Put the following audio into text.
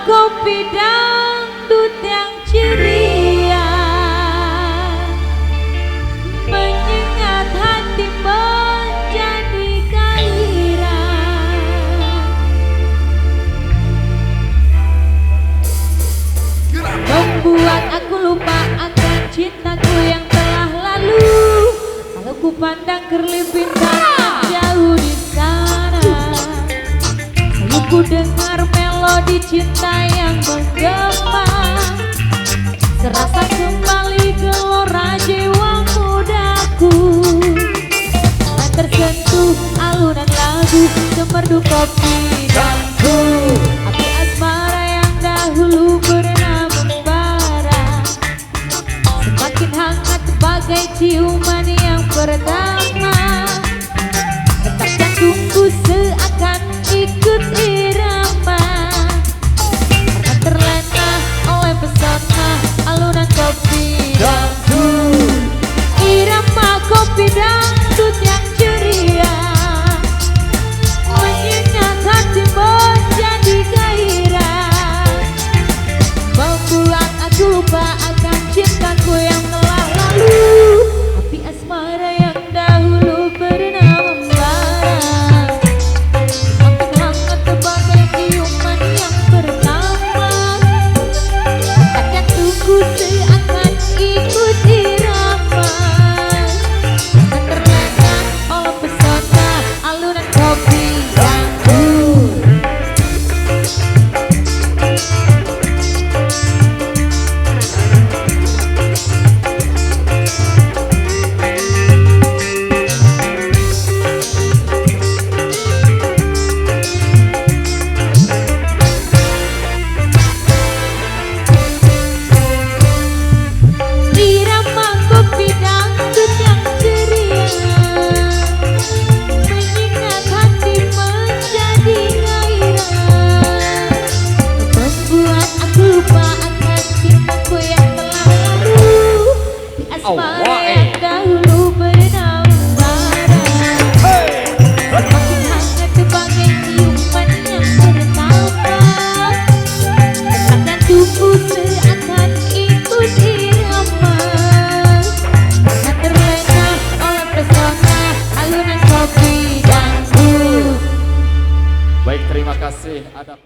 kopi dangdut yang ceria menyengat hati menjadi gairah, membuat aku lupa akan cintaku yang telah lalu. Kalau ku pandang kerlip bintang jauh di sana, selalu ku dengar melodi cinta yang menggema, serasa kembali gelora jiwa mudaku. Tak tersentuh alunan lagu semerdu kopi dangdut, api asmara yang dahulu pernah membara, semakin hangat bagai ciuman yang pertama. Detak jantungku seakan ikut irama, karena terlena oleh pesona alunan kopi dangdut. Irama kopi dangdut